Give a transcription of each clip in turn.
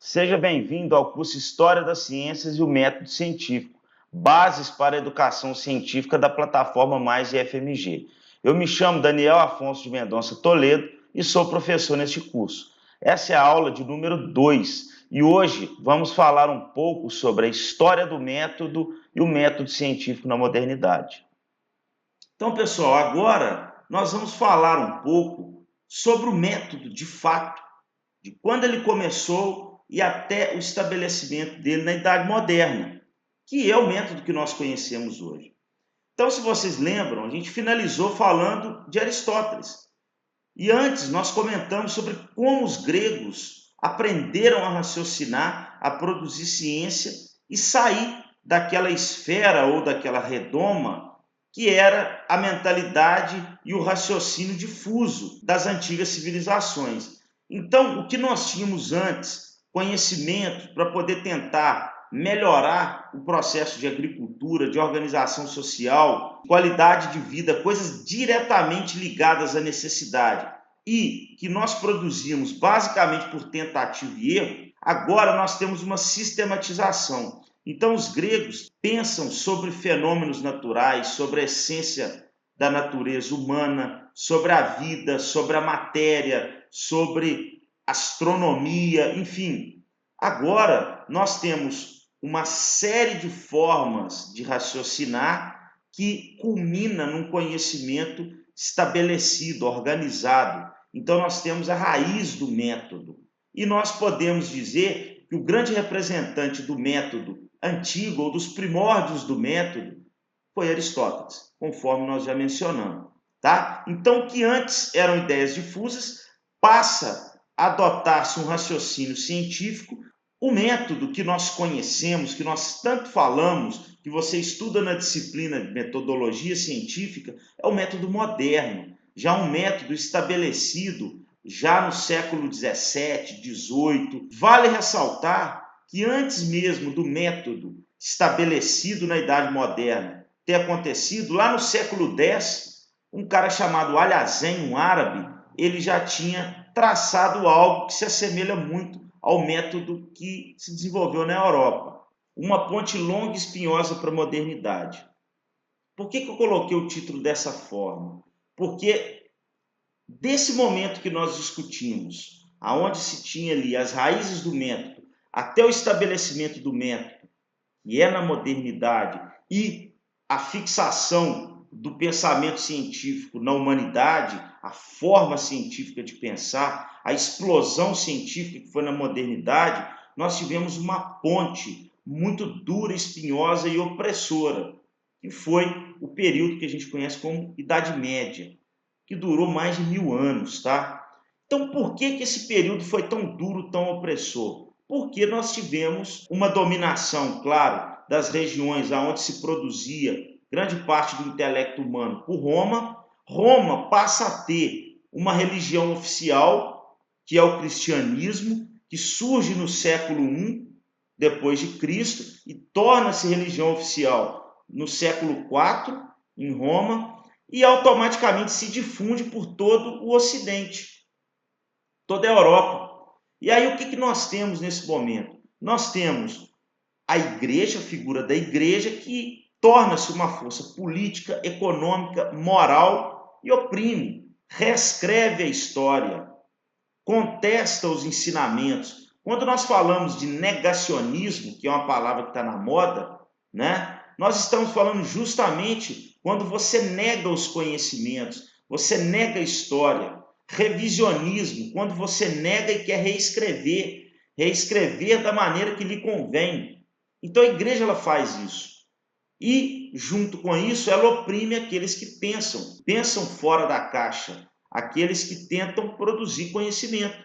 Seja bem-vindo ao curso História das Ciências e o Método Científico, Bases para a Educação Científica da plataforma Mais IFMG. Eu me chamo Daniel Afonso de Mendonça Toledo e sou professor neste curso. Essa é a aula de número 2 e hoje vamos falar um pouco sobre a história do método e o método científico na modernidade. Então, pessoal, agora nós vamos falar um pouco sobre o método de fato, de quando ele começou e até o estabelecimento dele na Idade Moderna, que é o método que nós conhecemos hoje. Então, se vocês lembram, a gente finalizou falando de Aristóteles. E antes nós comentamos sobre como os gregos aprenderam a raciocinar, a produzir ciência e sair daquela esfera ou daquela redoma que era a mentalidade e o raciocínio difuso das antigas civilizações. Então, o que nós tínhamos antes, conhecimento para poder tentar melhorar o processo de agricultura, de organização social, qualidade de vida, coisas diretamente ligadas à necessidade e que nós produzimos basicamente por tentativa e erro, agora nós temos uma sistematização. Então, os gregos pensam sobre fenômenos naturais, sobre a essência da natureza humana, sobre a vida, sobre a matéria, sobre astronomia, enfim. Agora, nós temos uma série de formas de raciocinar que culmina num conhecimento estabelecido, organizado. Então, nós temos a raiz do método. E nós podemos dizer que o grande representante do método antigo, ou dos primórdios do método, foi Aristóteles, conforme nós já mencionamos. Tá? Então, o que antes eram ideias difusas, passa a adotar-se um raciocínio científico. O método que nós conhecemos, que nós tanto falamos, que você estuda na disciplina de metodologia científica, é o método moderno, já um método estabelecido já no século 17, 18. Vale ressaltar que antes mesmo do método estabelecido na Idade Moderna ter acontecido, lá no século X, um cara chamado Alhazen, um árabe, ele já tinha traçado algo que se assemelha muito ao método que se desenvolveu na Europa. Uma ponte longa e espinhosa para a modernidade. Por que eu coloquei o título dessa forma? Porque desse momento que nós discutimos, aonde se tinha ali as raízes do método, até o estabelecimento do método, que é na modernidade, e a fixação do pensamento científico na humanidade, a forma científica de pensar, a explosão científica que foi na modernidade, nós tivemos uma ponte muito dura, espinhosa e opressora, que foi o período que a gente conhece como Idade Média, que durou mais de 1000 anos, tá? Então, por que esse período foi tão duro, tão opressor? Porque nós tivemos uma dominação, claro, das regiões onde se produzia grande parte do intelecto humano por Roma. Roma passa a ter uma religião oficial, que é o cristianismo, que surge no século I depois de Cristo e torna-se religião oficial no século IV em Roma e automaticamente se difunde por todo o Ocidente, toda a Europa. E aí o que nós temos nesse momento? Nós temos a igreja, a figura da igreja, que torna-se uma força política, econômica, moral e oprime, reescreve a história, contesta os ensinamentos. Quando nós falamos de negacionismo, que é uma palavra que está na moda, né? Nós estamos falando justamente quando você nega os conhecimentos, você nega a história. Revisionismo, quando você nega e quer reescrever da maneira que lhe convém. Então a igreja ela faz isso. E, junto com isso, ela oprime aqueles que pensam fora da caixa, aqueles que tentam produzir conhecimento,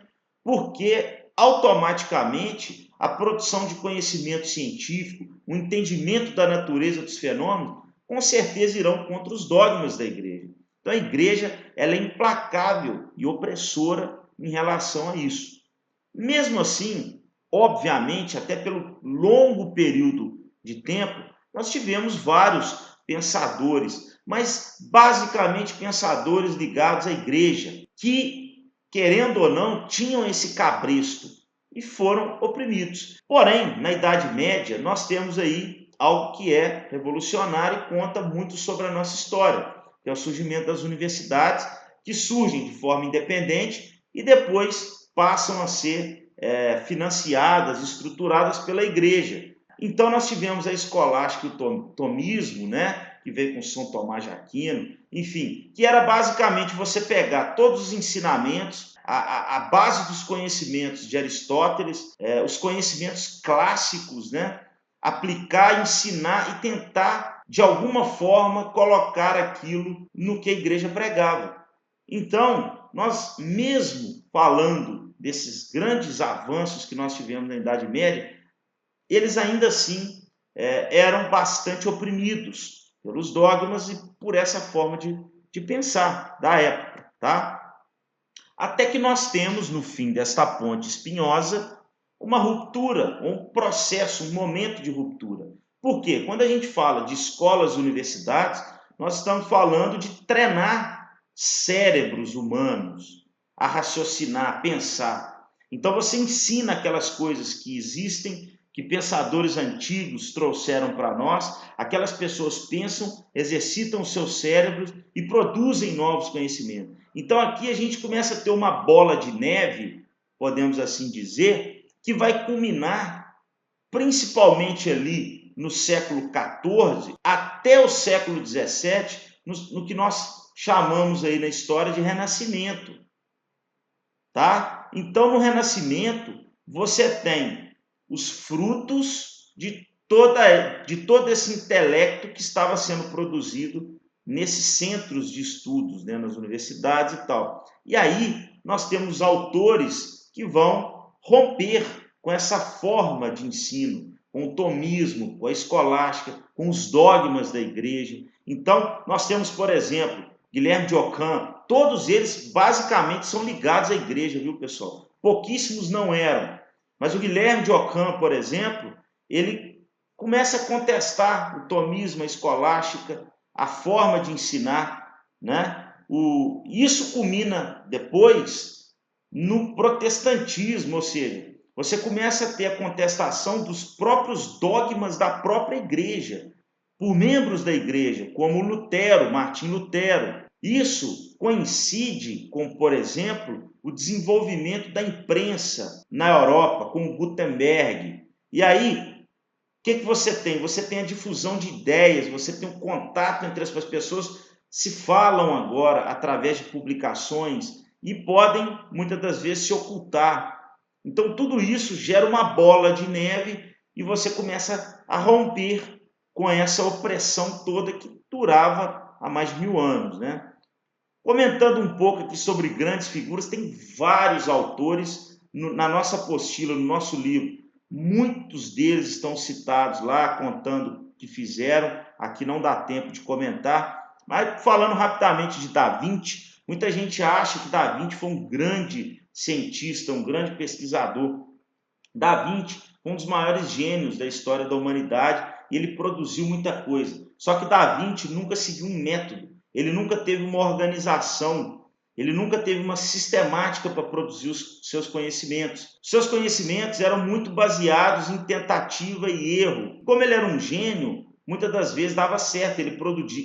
porque automaticamente a produção de conhecimento científico, o entendimento da natureza dos fenômenos, com certeza irão contra os dogmas da igreja. Então a igreja ela é implacável e opressora em relação a isso. Mesmo assim, obviamente, até pelo longo período de tempo, nós tivemos vários pensadores, mas basicamente pensadores ligados à igreja, que, querendo ou não, tinham esse cabresto. e foram oprimidos. Porém, na Idade Média, nós temos aí algo que é revolucionário e conta muito sobre a nossa história, que é o surgimento das universidades, que surgem de forma independente e depois passam a ser financiadas, estruturadas pela igreja. Então nós tivemos a escolástica e o tomismo, né, que veio com São Tomás de Aquino, enfim, que era basicamente você pegar todos os ensinamentos, a base dos conhecimentos de Aristóteles, os conhecimentos clássicos, né, aplicar, ensinar e tentar, de alguma forma, colocar aquilo no que a igreja pregava. Então, nós mesmo falando desses grandes avanços que nós tivemos na Idade Média, eles ainda assim eram bastante oprimidos pelos dogmas e por essa forma de pensar da época, tá? Até que nós temos, no fim desta ponte espinhosa, uma ruptura, um processo, um momento de ruptura. Por quê? Quando a gente fala de escolas e universidades, nós estamos falando de treinar cérebros humanos a raciocinar, a pensar. Então você ensina aquelas coisas que existem, que pensadores antigos trouxeram para nós, aquelas pessoas pensam, exercitam os seus cérebros e produzem novos conhecimentos. Então aqui a gente começa a ter uma bola de neve, podemos assim dizer, que vai culminar principalmente ali no século XIV até o século XVII, no que nós chamamos aí na história de Renascimento, tá? Então no Renascimento você tem os frutos de todo esse intelecto que estava sendo produzido nesses centros de estudos, né, nas universidades e tal. E aí nós temos autores que vão romper com essa forma de ensino, com o tomismo, com a escolástica, com os dogmas da igreja. Então, nós temos, por exemplo, Guilherme de Ockham, todos eles basicamente são ligados à igreja, viu, pessoal? Pouquíssimos não eram. Mas o Guilherme de Ockham, por exemplo, ele começa a contestar o tomismo, a escolástica, a forma de ensinar, né? Isso culmina depois no protestantismo, ou seja, você começa a ter a contestação dos próprios dogmas da própria igreja, por membros da igreja, como Lutero, Martim Lutero. Isso coincide com, por exemplo, o desenvolvimento da imprensa na Europa, com Gutenberg. E aí, o que você tem? Você tem a difusão de ideias, você tem um contato entre as pessoas, se falam agora através de publicações e podem, muitas das vezes, se ocultar. Então, tudo isso gera uma bola de neve e você começa a romper com essa opressão toda que durava há mais de 1000 anos, né? Comentando um pouco aqui sobre grandes figuras, tem vários autores na nossa apostila, no nosso livro. Muitos deles estão citados lá, contando o que fizeram. Aqui não dá tempo de comentar. Mas falando rapidamente de Da Vinci, muita gente acha que Da Vinci foi um grande cientista, um grande pesquisador. Da Vinci foi um dos maiores gênios da história da humanidade e ele produziu muita coisa. Só que Da Vinci nunca seguiu um método, ele nunca teve uma organização, ele nunca teve uma sistemática para produzir os seus conhecimentos. Seus conhecimentos eram muito baseados em tentativa e erro. Como ele era um gênio, muitas das vezes dava certo, ele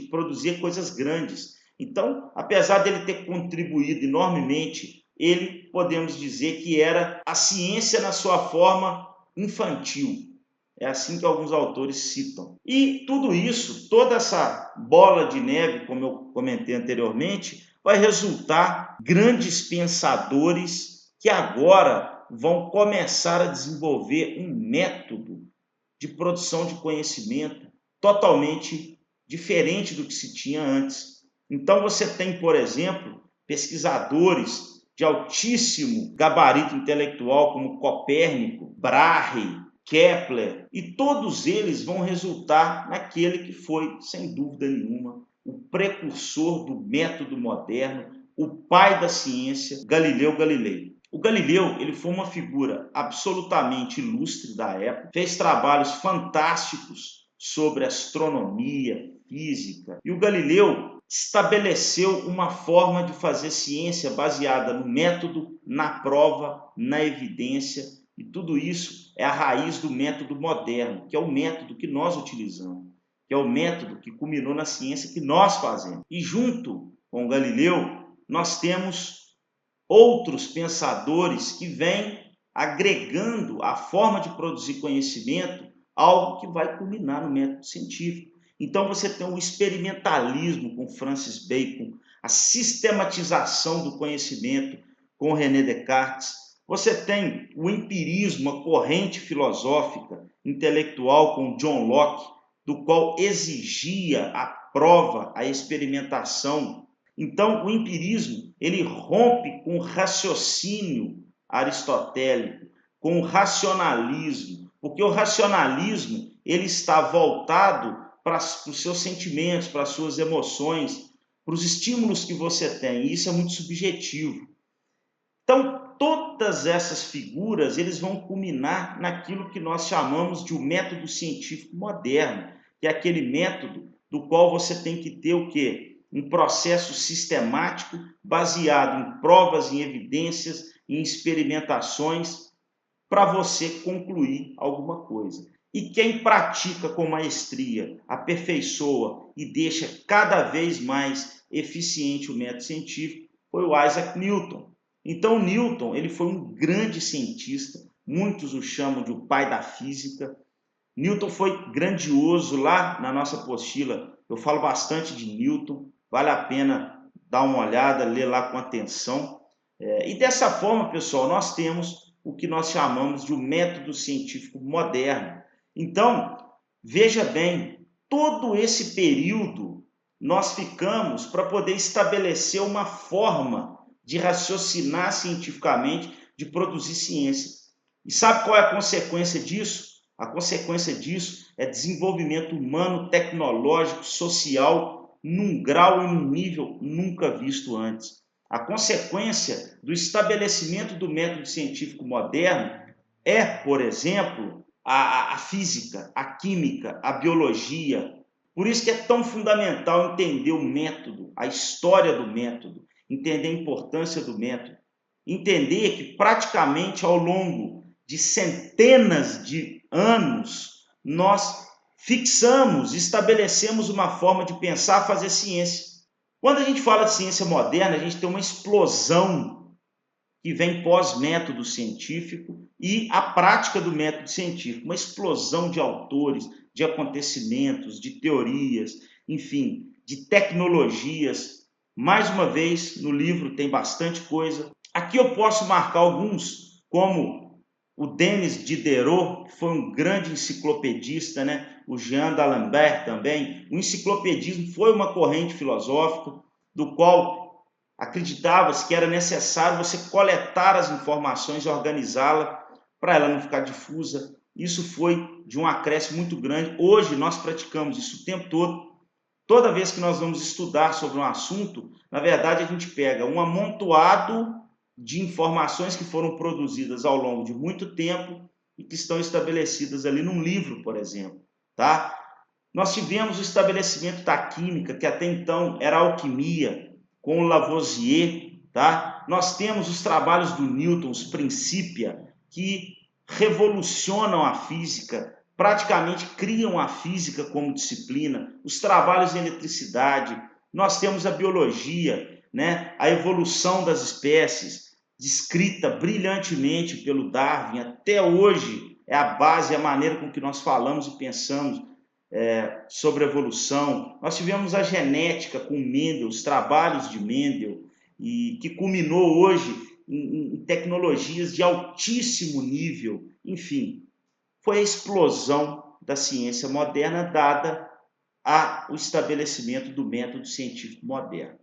produzia coisas grandes. Então, apesar dele ter contribuído enormemente, ele, podemos dizer que era a ciência na sua forma infantil. É assim que alguns autores citam. E tudo isso, toda essa bola de neve, como eu comentei anteriormente, vai resultar grandes pensadores que agora vão começar a desenvolver um método de produção de conhecimento totalmente diferente do que se tinha antes. Então você tem, por exemplo, pesquisadores de altíssimo gabarito intelectual como Copérnico, Brahe, Kepler, e todos eles vão resultar naquele que foi, sem dúvida nenhuma, o precursor do método moderno, o pai da ciência, Galileu Galilei. O Galileu, ele foi uma figura absolutamente ilustre da época, fez trabalhos fantásticos sobre astronomia, física, e o Galileu estabeleceu uma forma de fazer ciência baseada no método, na prova, na evidência, E tudo isso é a raiz do método moderno, que é o método que nós utilizamos, que é o método que culminou na ciência que nós fazemos. E junto com Galileu, nós temos outros pensadores que vêm agregando a forma de produzir conhecimento, algo que vai culminar no método científico. Então você tem o experimentalismo com Francis Bacon, a sistematização do conhecimento com René Descartes. Você tem o empirismo, a corrente filosófica, intelectual com John Locke, do qual exigia a prova, a experimentação. Então, o empirismo, ele rompe com o raciocínio aristotélico, com o racionalismo, porque o racionalismo, ele está voltado para os seus sentimentos, para as suas emoções, para os estímulos que você tem, e isso é muito subjetivo. Então, todas essas figuras, eles vão culminar naquilo que nós chamamos de um método científico moderno, que é aquele método do qual você tem que ter o quê? Um processo sistemático, baseado em provas, em evidências, em experimentações, para você concluir alguma coisa. E quem pratica com maestria, aperfeiçoa e deixa cada vez mais eficiente o método científico foi o Isaac Newton. Então, Newton, ele foi um grande cientista, muitos o chamam de o pai da física. Newton foi grandioso. Lá na nossa apostila, eu falo bastante de Newton, vale a pena dar uma olhada, ler lá com atenção. E dessa forma, pessoal, nós temos o que nós chamamos de um método científico moderno. Então, veja bem, todo esse período nós ficamos para poder estabelecer uma forma de raciocinar cientificamente, de produzir ciência. E sabe qual é a consequência disso? A consequência disso é desenvolvimento humano, tecnológico, social, num grau e num nível nunca visto antes. A consequência do estabelecimento do método científico moderno é, por exemplo, a física, a química, a biologia. Por isso que é tão fundamental entender o método, a história do método, entender a importância do método, entender que praticamente ao longo de centenas de anos nós fixamos, estabelecemos uma forma de pensar, fazer ciência. Quando a gente fala de ciência moderna, a gente tem uma explosão que vem pós-método científico e a prática do método científico, uma explosão de autores, de acontecimentos, de teorias, enfim, de tecnologias. Mais uma vez, no livro tem bastante coisa. Aqui eu posso marcar alguns, como o Denis Diderot, que foi um grande enciclopedista, né? O Jean d'Alembert também. O enciclopedismo foi uma corrente filosófica do qual acreditava-se que era necessário você coletar as informações e organizá-la para ela não ficar difusa. Isso foi de um acréscimo muito grande. Hoje nós praticamos isso o tempo todo. Toda vez que nós vamos estudar sobre um assunto, na verdade a gente pega um amontoado de informações que foram produzidas ao longo de muito tempo e que estão estabelecidas ali num livro, por exemplo, tá? Nós tivemos o estabelecimento da química, que até então era alquimia, com o Lavoisier, tá? Nós temos os trabalhos do Newton, os Principia, que revolucionam a física, praticamente criam a física como disciplina, os trabalhos em eletricidade. Nós temos a biologia, né? A evolução das espécies, descrita brilhantemente pelo Darwin, até hoje é a base, a maneira com que nós falamos e pensamos sobre a evolução. Nós tivemos a genética com Mendel, os trabalhos de Mendel, e que culminou hoje em tecnologias de altíssimo nível. Enfim, foi a explosão da ciência moderna dada ao estabelecimento do método científico moderno.